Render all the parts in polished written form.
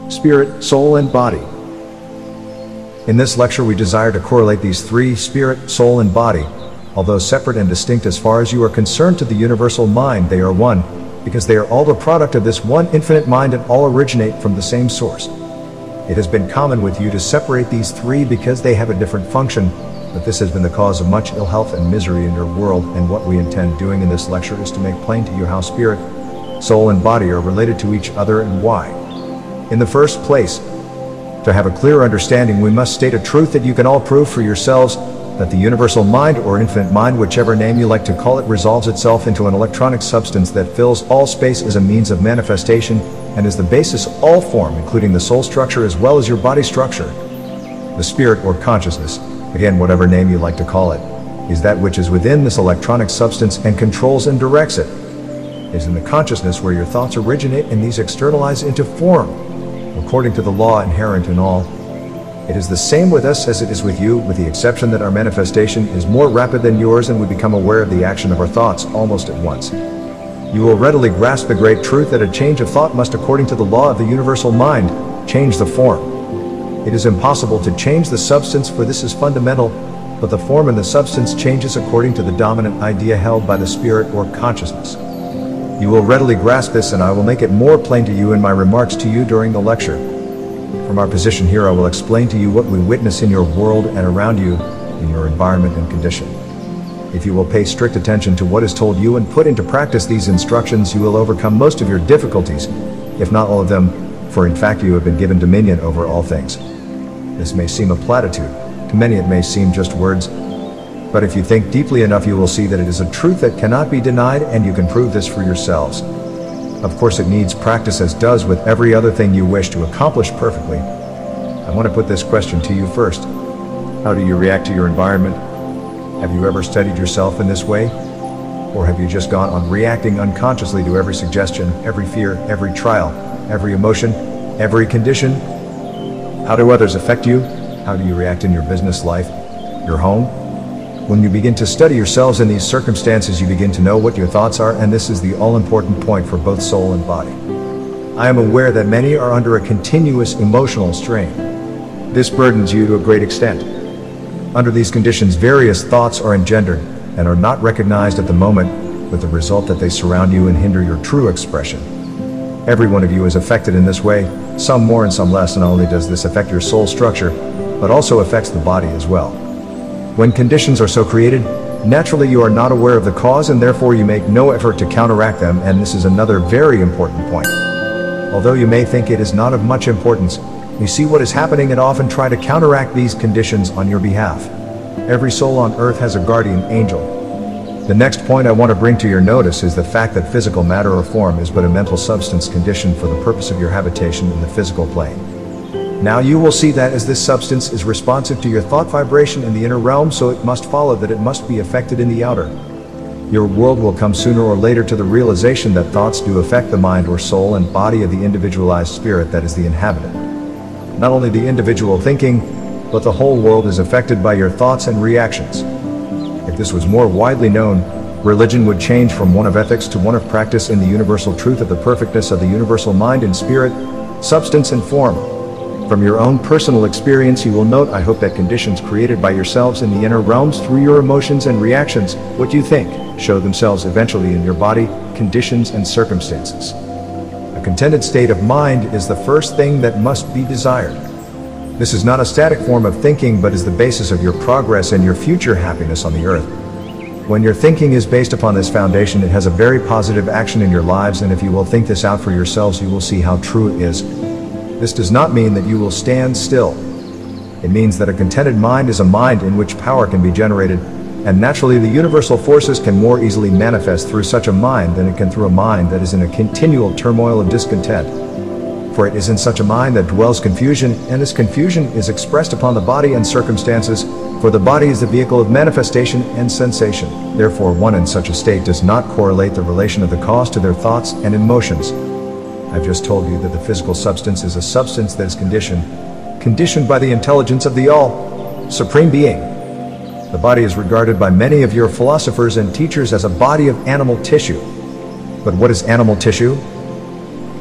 spirit, soul, and body. In this lecture we desire to correlate these three, spirit, soul, and body. Although separate and distinct as far as you are concerned to the universal mind, they are one, because they are all the product of this one infinite mind and all originate from the same source. It has been common with you to separate these three because they have a different function, but this has been the cause of much ill health and misery in your world, and what we intend doing in this lecture is to make plain to you how spirit, soul, and body are related to each other and why. In the first place, to have a clear understanding, we must state a truth that you can all prove for yourselves, that the universal mind or infinite mind, whichever name you like to call it, resolves itself into an electronic substance that fills all space as a means of manifestation and is the basis of all form, including the soul structure as well as your body structure. The spirit or consciousness, again whatever name you like to call it, is that which is within this electronic substance and controls and directs it. It is in the consciousness where your thoughts originate and these externalize into form, according to the law inherent in all. It is the same with us as it is with you, with the exception that our manifestation is more rapid than yours and we become aware of the action of our thoughts almost at once. You will readily grasp the great truth that a change of thought must, according to the law of the universal mind, change the form. It is impossible to change the substance, for this is fundamental, but the form and the substance changes according to the dominant idea held by the spirit or consciousness. You will readily grasp this, and I will make it more plain to you in my remarks to you during the lecture. From our position here, I will explain to you what we witness in your world and around you, in your environment and condition. If you will pay strict attention to what is told you and put into practice these instructions, you will overcome most of your difficulties, if not all of them, for in fact you have been given dominion over all things. This may seem a platitude. To many it may seem just words. But if you think deeply enough, you will see that it is a truth that cannot be denied, and you can prove this for yourselves. Of course, it needs practice, as does with every other thing you wish to accomplish perfectly. I want to put this question to you first. How do you react to your environment? Have you ever studied yourself in this way? Or have you just gone on reacting unconsciously to every suggestion, every fear, every trial, every emotion, every condition? How do others affect you? How do you react in your business life, your home? When you begin to study yourselves in these circumstances, you begin to know what your thoughts are, and this is the all-important point for both soul and body. I am aware that many are under a continuous emotional strain. This burdens you to a great extent. Under these conditions, various thoughts are engendered and are not recognized at the moment, with the result that they surround you and hinder your true expression. Every one of you is affected in this way, some more and some less. Not only does this affect your soul structure, but also affects the body as well. When conditions are so created, naturally you are not aware of the cause, and therefore you make no effort to counteract them, and this is another very important point. Although you may think it is not of much importance, you see what is happening and often try to counteract these conditions on your behalf. Every soul on earth has a guardian angel. The next point I want to bring to your notice is the fact that physical matter or form is but a mental substance conditioned for the purpose of your habitation in the physical plane. Now you will see that as this substance is responsive to your thought vibration in the inner realm, so it must follow that it must be affected in the outer. Your world will come sooner or later to the realization that thoughts do affect the mind or soul and body of the individualized spirit that is the inhabitant. Not only the individual thinking, but the whole world is affected by your thoughts and reactions. If this was more widely known, religion would change from one of ethics to one of practice in the universal truth of the perfectness of the universal mind and spirit, substance and form. From your own personal experience, you will note, I hope, that conditions created by yourselves in the inner realms through your emotions and reactions, what you think, show themselves eventually in your body, conditions and circumstances. A contented state of mind is the first thing that must be desired. This is not a static form of thinking, but is the basis of your progress and your future happiness on the earth. When your thinking is based upon this foundation, it has a very positive action in your lives, and if you will think this out for yourselves, you will see how true it is. This does not mean that you will stand still. It means that a contented mind is a mind in which power can be generated, and naturally the universal forces can more easily manifest through such a mind than it can through a mind that is in a continual turmoil of discontent. For it is in such a mind that dwells confusion, and this confusion is expressed upon the body and circumstances, for the body is the vehicle of manifestation and sensation. Therefore, one in such a state does not correlate the relation of the cause to their thoughts and emotions. I've just told you that the physical substance is a substance that is conditioned by the intelligence of the All, Supreme Being. The body is regarded by many of your philosophers and teachers as a body of animal tissue. But what is animal tissue?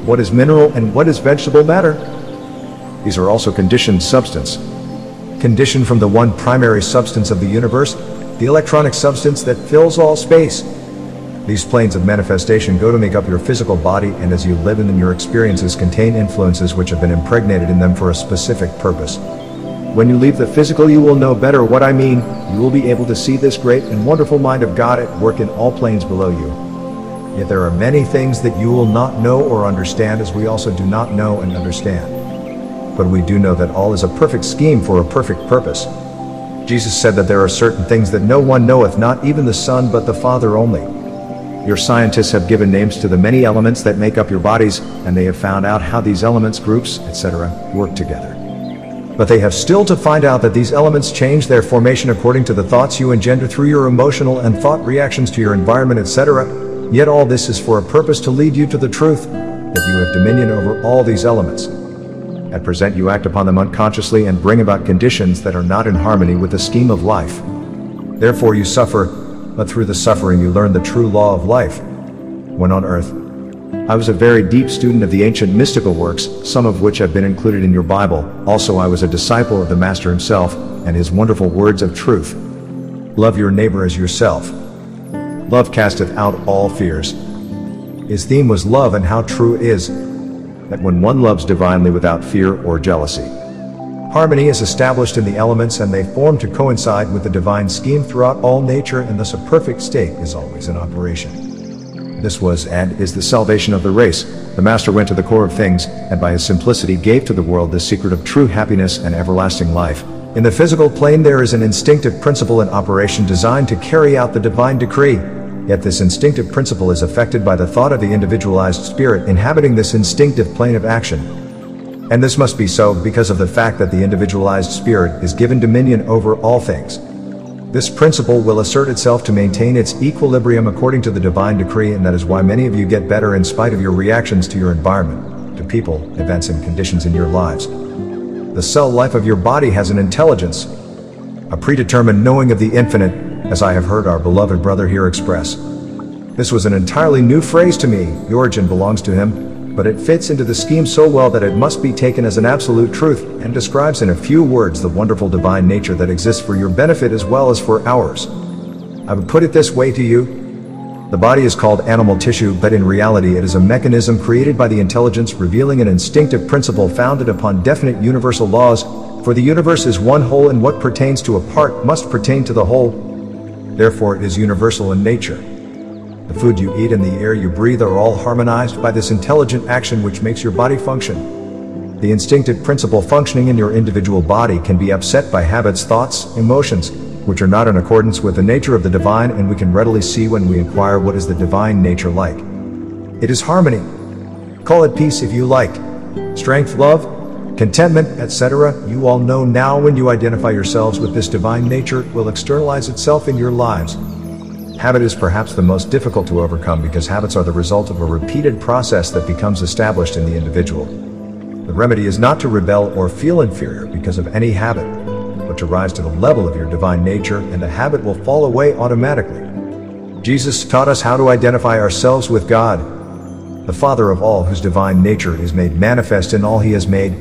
What is mineral and what is vegetable matter? These are also conditioned substance. Conditioned from the one primary substance of the universe, the electronic substance that fills all space. These planes of manifestation go to make up your physical body, and as you live in them, your experiences contain influences which have been impregnated in them for a specific purpose. When you leave the physical, you will know better what I mean. You will be able to see this great and wonderful mind of God at work in all planes below you. Yet there are many things that you will not know or understand, as we also do not know and understand. But we do know that all is a perfect scheme for a perfect purpose. Jesus said that there are certain things that no one knoweth, not even the Son, but the Father only. Your scientists have given names to the many elements that make up your bodies, and they have found out how these elements, groups, etc., work together. But they have still to find out that these elements change their formation according to the thoughts you engender through your emotional and thought reactions to your environment, etc. Yet all this is for a purpose, to lead you to the truth, that you have dominion over all these elements. At present you act upon them unconsciously and bring about conditions that are not in harmony with the scheme of life. Therefore you suffer, but through the suffering you learn the true law of life. When on earth, I was a very deep student of the ancient mystical works, some of which have been included in your Bible. Also I was a disciple of the Master himself, and his wonderful words of truth. Love your neighbor as yourself. Love casteth out all fears. His theme was love, and how true it is that when one loves divinely without fear or jealousy, harmony is established in the elements, and they form to coincide with the divine scheme throughout all nature, and thus a perfect state is always in operation. This was and is the salvation of the race. The Master went to the core of things, and by his simplicity gave to the world the secret of true happiness and everlasting life. In the physical plane there is an instinctive principle in operation designed to carry out the divine decree. Yet this instinctive principle is affected by the thought of the individualized spirit inhabiting this instinctive plane of action. And this must be so because of the fact that the individualized spirit is given dominion over all things. This principle will assert itself to maintain its equilibrium according to the divine decree, and that is why many of you get better in spite of your reactions to your environment, to people, events, and conditions in your lives. The cell life of your body has an intelligence, a predetermined knowing of the infinite, as I have heard our beloved brother here express. This was an entirely new phrase to me. The origin belongs to him, but it fits into the scheme so well that it must be taken as an absolute truth, and describes in a few words the wonderful divine nature that exists for your benefit as well as for ours. I would put it this way to you. The body is called animal tissue, but in reality it is a mechanism created by the intelligence, revealing an instinctive principle founded upon definite universal laws, for the universe is one whole, and what pertains to a part must pertain to the whole. Therefore it is universal in nature. The food you eat and the air you breathe are all harmonized by this intelligent action which makes your body function. The instinctive principle functioning in your individual body can be upset by habits, thoughts, emotions, which are not in accordance with the nature of the divine, and we can readily see when we inquire what is the divine nature like. It is harmony. Call it peace if you like, strength, love, contentment, etc. You all know now when you identify yourselves with this divine nature, it will externalize itself in your lives. Habit is perhaps the most difficult to overcome, because habits are the result of a repeated process that becomes established in the individual. The remedy is not to rebel or feel inferior because of any habit, but to rise to the level of your divine nature, and the habit will fall away automatically. Jesus taught us how to identify ourselves with God, the Father of all, whose divine nature is made manifest in all he has made.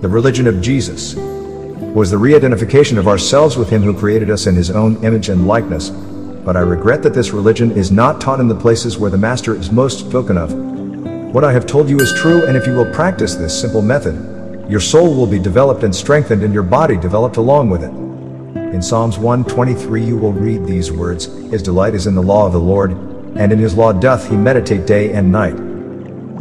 The religion of Jesus was the re-identification of ourselves with him who created us in his own image and likeness. But I regret that this religion is not taught in the places where the Master is most spoken of. What I have told you is true, and if you will practice this simple method, your soul will be developed and strengthened, and your body developed along with it. In Psalms 123 you will read these words, "His delight is in the law of the Lord, and in his law doth he meditate day and night.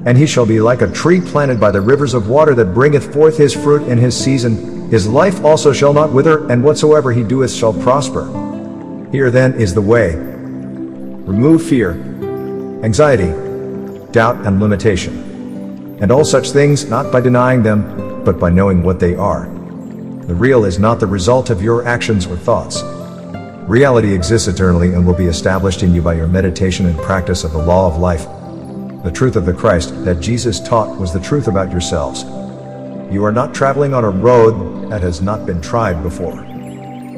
And he shall be like a tree planted by the rivers of water, that bringeth forth his fruit in his season. His life also shall not wither, and whatsoever he doeth shall prosper." Here then is the way. Remove fear, anxiety, doubt, and limitation, and all such things, not by denying them, but by knowing what they are. The real is not the result of your actions or thoughts. Reality exists eternally and will be established in you by your meditation and practice of the law of life. The truth of the Christ that Jesus taught was the truth about yourselves. You are not traveling on a road that has not been tried before.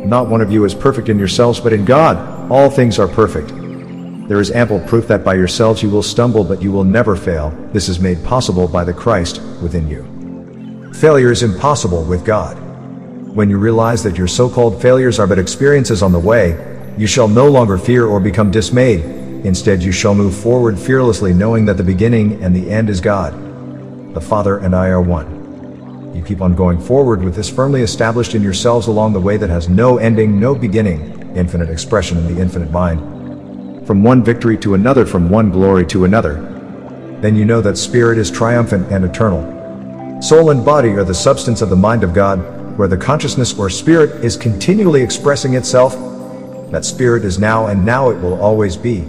Not one of you is perfect in yourselves, but in God, all things are perfect. There is ample proof that by yourselves you will stumble, but you will never fail. This is made possible by the Christ within you. Failure is impossible with God. When you realize that your so-called failures are but experiences on the way, you shall no longer fear or become dismayed. Instead, you shall move forward fearlessly, knowing that the beginning and the end is God. The Father and I are one. You keep on going forward with this firmly established in yourselves along the way that has no ending, no beginning, infinite expression in the infinite mind. From one victory to another, from one glory to another. Then you know that spirit is triumphant and eternal. Soul and body are the substance of the mind of God, where the consciousness or spirit is continually expressing itself. That spirit is now, and now it will always be.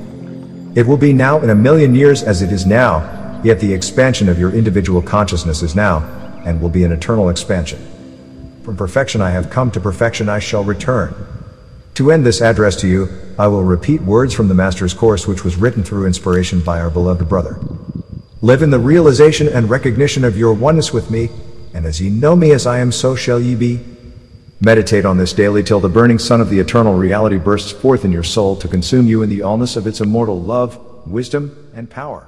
It will be now in 1,000,000 years as it is now, yet the expansion of your individual consciousness is now, and will be an eternal expansion. From perfection I have come, to perfection I shall return. To end this address to you, I will repeat words from the Master's Course, which was written through inspiration by our beloved brother. Live in the realization and recognition of your oneness with me, and as ye know me as I am, so shall ye be. Meditate on this daily till the burning sun of the eternal reality bursts forth in your soul to consume you in the allness of its immortal love, wisdom, and power.